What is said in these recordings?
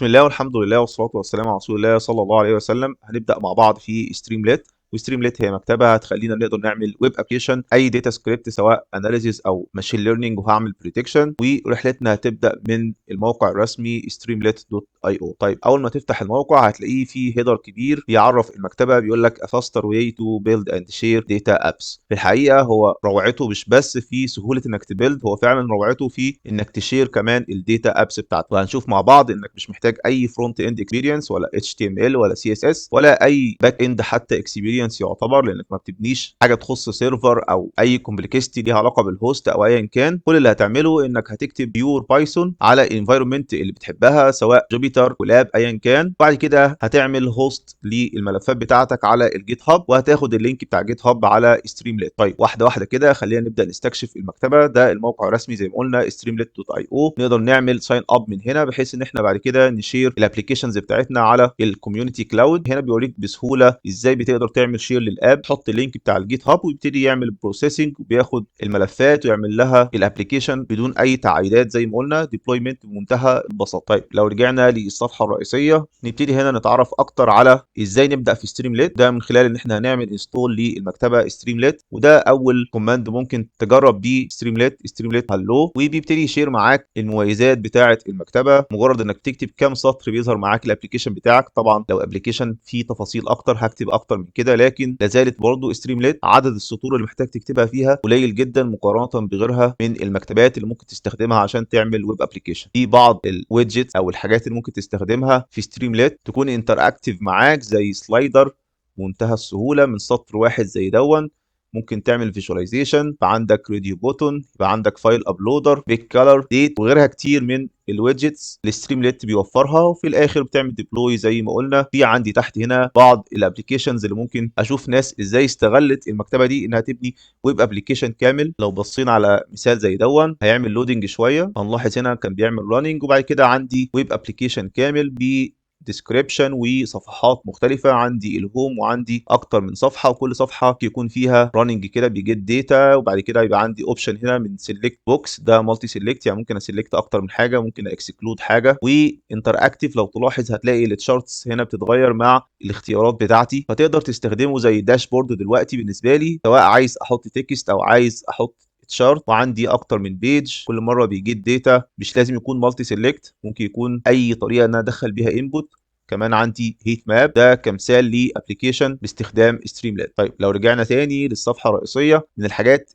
بسم الله والحمد لله والصلاة والسلام على رسول الله صلى الله عليه وسلم. هنبدأ مع بعض في ستريمليت. وستريمليت هي مكتبه هتخلينا نقدر نعمل ويب ابلكيشن، اي داتا سكريبت سواء اناليسيس او ماشين ليرنينج، وهعمل بريدكشن. ورحلتنا هتبدا من الموقع الرسمي streamlit.io. طيب اول ما تفتح الموقع هتلاقيه فيه هيدر كبير بيعرف المكتبه، بيقول لك a faster way to build and share data apps. في الحقيقه هو روعته مش بس في سهوله انك تبيلد، هو فعلا روعته في انك تشير كمان الداتا ابس بتاعتك. وهنشوف مع بعض انك مش محتاج اي فرونت اند اكسبيرينس ولا HTML ولا CSS ولا اي باك اند حتى اكسبيرينس يعتبر، لانك ما بتبنيش حاجه تخص سيرفر او اي كومبلكستي ليها علاقه بالهوست او ايا كان. كل اللي هتعمله انك هتكتب بيور بايثون على الانفايرمنت اللي بتحبها سواء جوبيتر كولاب ايا كان. بعد كده هتعمل هوست للملفات بتاعتك على الجيت هاب، وهتاخد اللينك بتاع جيت هاب على ستريمليت. طيب واحده واحده كده خلينا نبدا نستكشف المكتبه. ده الموقع الرسمي زي ما قلنا streamlit.io. نقدر نعمل ساين اب من هنا بحيث ان احنا بعد كده نشير الابلكيشنز بتاعتنا على الكوميونتي كلاود. هنا بيوريك بسهوله ازاي بتقدر تعمل شير للاب، تحط اللينك بتاع الجيت هاب ويبتدي يعمل بروسيسنج وبياخد الملفات ويعمل لها الابلكيشن بدون اي تعقيدات، زي ما قلنا ديبلويمنت بمنتهى البساطه. طيب لو رجعنا للصفحه الرئيسيه نبتدي هنا نتعرف اكتر على ازاي نبدا في ستريمليت. ده من خلال ان احنا هنعمل انستول للمكتبه ستريمليت، وده اول كوماند ممكن تجرب بيه ستريمليت هلو، وبيبتدي يشير معاك المميزات بتاعه المكتبه. مجرد انك تكتب كام سطر بيظهر معاك الابلكيشن بتاعك. طبعا لو ابلكيشن فيه تفاصيل اكتر هكتب اكتر من كده، لكن لازالت برضو ستريمليت عدد السطور اللي محتاج تكتبها فيها قليل جدا مقارنه بغيرها من المكتبات اللي ممكن تستخدمها عشان تعمل ويب ابلكيشن. في بعض الويدجتس او الحاجات اللي ممكن تستخدمها في ستريمليت تكون انتراكتيف معاك، زي سلايدر منتهى السهوله من سطر واحد زي دون. ممكن تعمل فيجواليزيشن، يبقى عندك راديو بوتون، يبقى عندك فايل ابلودر، بيك كولر ديت، وغيرها كتير من الويدجتس اللي ستريمليت بيوفرها. وفي الاخر بتعمل ديبلوي زي ما قلنا. في عندي تحت هنا بعض الابلكيشنز اللي ممكن اشوف ناس ازاي استغلت المكتبه دي انها تبني ويب ابلكيشن كامل. لو بصينا على مثال زي دون هيعمل لودنج شويه، هنلاحظ هنا كان بيعمل راننج، وبعد كده عندي ويب ابلكيشن كامل ب ديسكريبشن وصفحات مختلفة. عندي الهوم وعندي أكتر من صفحة، وكل صفحة يكون فيها راننج كده بيجيت داتا. وبعد كده يبقى عندي اوبشن هنا من سيلكت بوكس، ده مالتي سيلكت، يعني ممكن اسيلكت أكتر من حاجة، ممكن اكسكلود حاجة. وانتر اكتيف، لو تلاحظ هتلاقي التشارتس هنا بتتغير مع الاختيارات بتاعتي، فتقدر تستخدمه زي داشبورد دلوقتي بالنسبة لي، سواء عايز أحط تكست أو عايز أحط تشارت. وعندي اكتر من بيج، كل مره بيجيت داتا، مش لازم يكون مالتي سيلكت، ممكن يكون اي طريقه ان انا ادخل بيها انبوت. كمان عندي هيت ماب، ده كمثال لابلكيشن باستخدام ستريمليت. طيب لو رجعنا تاني للصفحه الرئيسيه، من الحاجات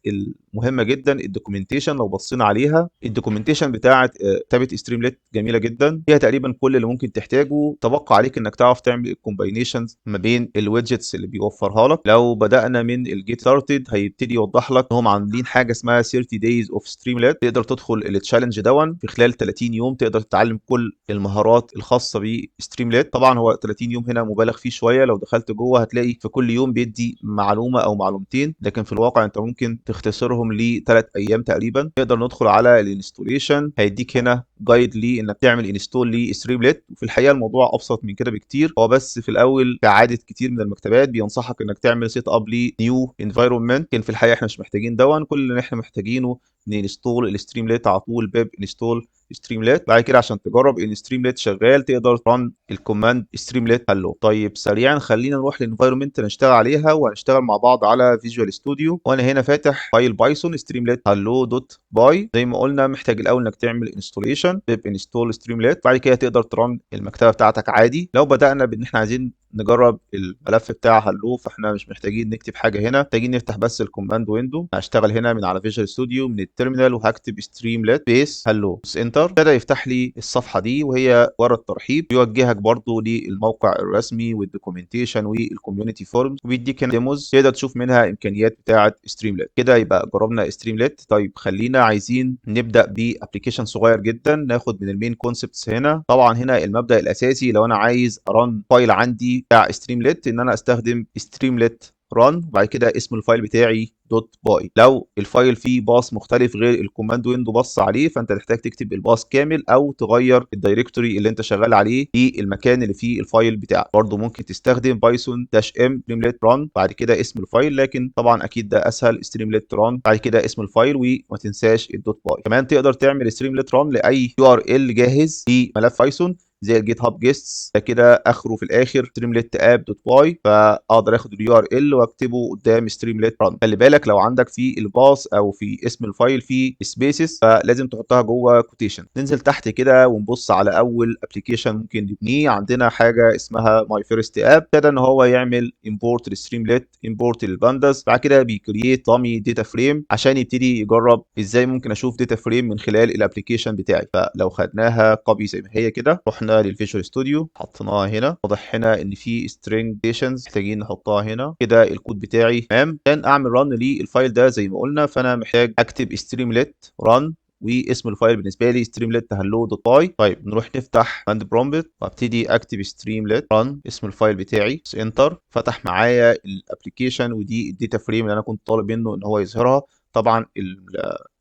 المهمه جدا الدوكيومنتيشن. لو بصينا عليها الدوكيومنتيشن بتاعه كتابه ستريمليت جميله جدا، فيها تقريبا كل اللي ممكن تحتاجه. تبقى عليك انك تعرف تعمل الكومباينيشنز ما بين الويدجتس اللي بيوفرها لك. لو بدانا من الجيت ستارتد هيبتدي يوضح لك انهم عاملين حاجه اسمها 30 days of streamlit. تقدر تدخل التشالنج دون في خلال 30 يوم، تقدر تتعلم كل المهارات الخاصه بستريمليت. طبعا هو 30 يوم هنا مبالغ فيه شويه، لو دخلت جوه هتلاقي في كل يوم بيدي معلومه او معلومتين، لكن في الواقع انت ممكن تختصرهم لثلاث ايام تقريبا. تقدر ندخل على الانستوليشن، هيديك هنا جايد لي انك تعمل انستول لستريمليت. وفي الحقيقه الموضوع ابسط من كده بكتير، هو بس في الاول كعاده كتير من المكتبات بينصحك انك تعمل سيت اب لنيو انفايرمنت، لكن في الحقيقه احنا مش محتاجين دون. كل اللي احنا محتاجينه ننستول الستريمليت على طول، بيب انستول ستريمليت. بعد كده عشان تجرب ان ستريمليت شغال تقدر ترن الكوماند ستريمليت هلو. طيب سريعا خلينا نروح للانفايرمنت نشتغل عليها، وهنشتغل مع بعض على فيجوال ستوديو. وانا هنا فاتح فايل بايثون ستريمليت هلو دوت باي. زي ما قلنا محتاج الاول انك تعمل انستوليشن بيب انستول ستريمليت، بعد كده تقدر ترن المكتبه بتاعتك عادي. لو بدانا بان احنا عايزين نجرب الملف بتاع هلو، فاحنا مش محتاجين نكتب حاجه هنا، محتاجين نفتح بس الكوماند ويندو. هشتغل هنا من على فيجوال ستوديو من التيرمينال، وهكتب ستريمليت بيس هلو، بس انتر. ابتدى يفتح لي الصفحه دي، وهي ورا الترحيب بيوجهك برضو للموقع الرسمي والدوكيومنتيشن والكوميونتي فورمز، وبيديك هنا ديموز تقدر تشوف منها امكانيات بتاعه ستريمليت. كده يبقى جربنا ستريمليت. طيب خلينا عايزين نبدا بابلكيشن صغير جدا، ناخد من المين كونسبتس هنا. طبعا هنا المبدا الاساسي لو انا عايز ارن فايل عندي بتاع ستريمليت ان انا استخدم ستريمليت ران، وبعد كده اسم الفايل بتاعي دوت باي. لو الفايل فيه باص مختلف غير الكوماند ويندو بص عليه، فانت تحتاج تكتب الباص كامل او تغير الدايركتوري اللي انت شغال عليه في المكان اللي فيه الفايل بتاعك. برضه ممكن تستخدم بايثون داش ام ستريمليت ران بعد كده اسم الفايل، لكن طبعا اكيد ده اسهل ستريمليت ران بعد كده اسم الفايل، وما تنساش الدوت باي. كمان تقدر تعمل ستريمليت ران لاي يو ار ال جاهز في ملف بايثون، زي الجيت هاب جيستس، ده كده اخره في الاخر ستريمليت اب دوت باي، فاقدر اخد اليو ار ال واكتبه قدام ستريمليت ران. خلي بالك لو عندك في الباص او في اسم الفايل في سبيسز فلازم تحطها جوه كوتيشن. ننزل تحت كده ونبص على اول ابلكيشن ممكن نبنيه. عندنا حاجه اسمها ماي فيرست اب، ابتدى ان هو يعمل امبورت للستريمليت، امبورت للبانداس، بعد كده بيكرييت دامي داتا فريم عشان يبتدي يجرب ازاي ممكن اشوف داتا فريم من خلال الابلكيشن بتاعي. فلو خدناها كوبي زي ما هي كده، رحنا للفيجوال ستوديو حطيناها هنا، واضح هنا ان في سترينج ديشنز محتاجين نحطها هنا كده. الكود بتاعي تمام. عشان اعمل ران للفايل ده زي ما قلنا، فانا محتاج اكتب ستريمليت ران، واسم الفايل بالنسبه لي ستريمليت هلو دوت باي. طيب نروح نفتح كوماند برومبت وابتدي اكتب ستريمليت ران اسم الفايل بتاعي، انتر. فتح معايا الابلكيشن، ودي الداتا فريم اللي انا كنت طالب منه ان هو يظهرها. طبعا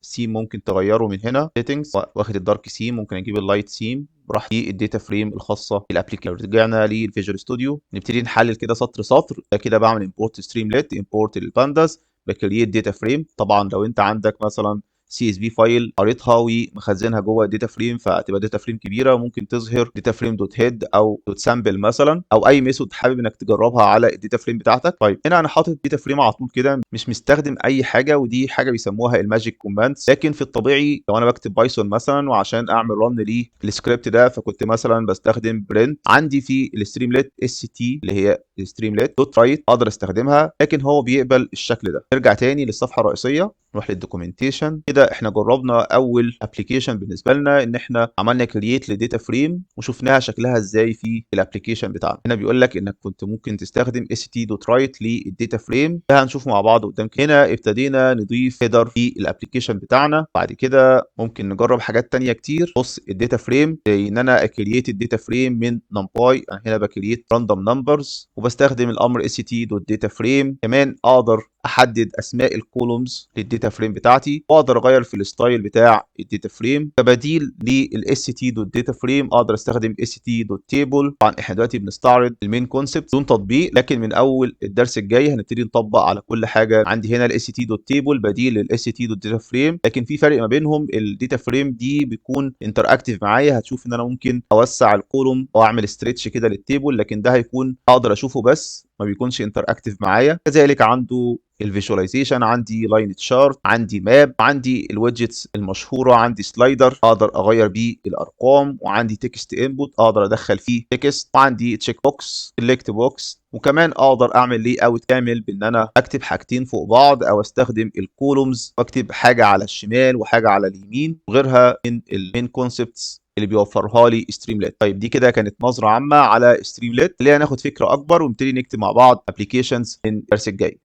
السيم ممكن تغيره من هنا سيتنجز، واخد الدارك سيم، ممكن اجيب اللايت سيم براحتي. الداتا فريم الخاصه بالابلكيشن. رجعنا للفيجوال ستوديو، نبتدي نحلل كده سطر سطر. ده كده بعمل امبورت ستريمليت، امبورت للبانداس، بكريت داتا فريم. طبعا لو انت عندك مثلا سي اس في فايل قريتها ومخزنها جوه الداتا فريم، فتبقى داتا فريم كبيره، ممكن تظهر داتا فريم دوت هيد او دوت سامبل مثلا، او اي ميثود حابب انك تجربها على الداتا فريم بتاعتك. طيب هنا انا حاطط داتا فريم على طول كده، مش مستخدم اي حاجه، ودي حاجه بيسموها الماجيك كوماندز. لكن في الطبيعي لو انا بكتب بايثون مثلا وعشان اعمل رن للسكريبت ده، فكنت مثلا بستخدم برنت. عندي في الستريمليت اس تي اللي هي ستريمليت دوت رايت اقدر استخدمها، لكن هو بيقبل الشكل ده. نرجع تاني للصفحه الرئيسيه، نروح للدوكيومنتيشن. كده احنا جربنا اول ابلكيشن بالنسبه لنا، ان احنا عملنا كرييت لداتا فريم وشفناها شكلها ازاي في الابلكيشن بتاعنا. هنا بيقول لك انك كنت ممكن تستخدم st.write للداتا فريم، ده هنشوفه مع بعض قدام. هنا ابتدينا نضيف هيدر في الابلكيشن بتاعنا. بعد كده ممكن نجرب حاجات تانية كتير. بص الداتا فريم، زي ان انا اكرييت الداتا فريم من نمباي، انا هنا بكرييت راندوم نمبرز وبستخدم الامر st.data_frame. كمان اقدر احدد اسماء الكولومز للداتا فريم بتاعتي، واقدر اغير في الستايل بتاع الداتا فريم. كبديل للst.data_frame اقدر استخدم st.table. طبعا احنا دلوقتي بنستعرض المين كونسبت بدون تطبيق، لكن من اول الدرس الجاي هنبتدي نطبق على كل حاجه. عندي هنا الst.table بديل للst.data_frame، لكن في فرق ما بينهم. الداتا فريم دي بيكون انتراكتيف معايا، هتشوف ان انا ممكن اوسع الكولوم او اعمل ستريتش كده للتيبل، لكن ده هيكون اقدر اشوفه بس ما بيكونش انتراكتيف معايا. كذلك عنده الفيجواليزيشن، عندي لاين تشارت، عندي ماب، عندي الويدجتس المشهوره، عندي سلايدر اقدر اغير بيه الارقام، وعندي تكست انبوت اقدر ادخل فيه تكست، وعندي تشيك بوكس، سيلكت بوكس. وكمان اقدر اعمل لي اوت كامل بان انا اكتب حاجتين فوق بعض، او استخدم الكولومز واكتب حاجه على الشمال وحاجه على اليمين، وغيرها من المين كونسبتس اللي بيوفرها لي ستريمليت. طيب دي كده كانت نظره عامه على ستريمليت. خلينا ناخد فكره اكبر ونبتدي نكتب مع بعض ابلكيشنز من الدرس الجاي.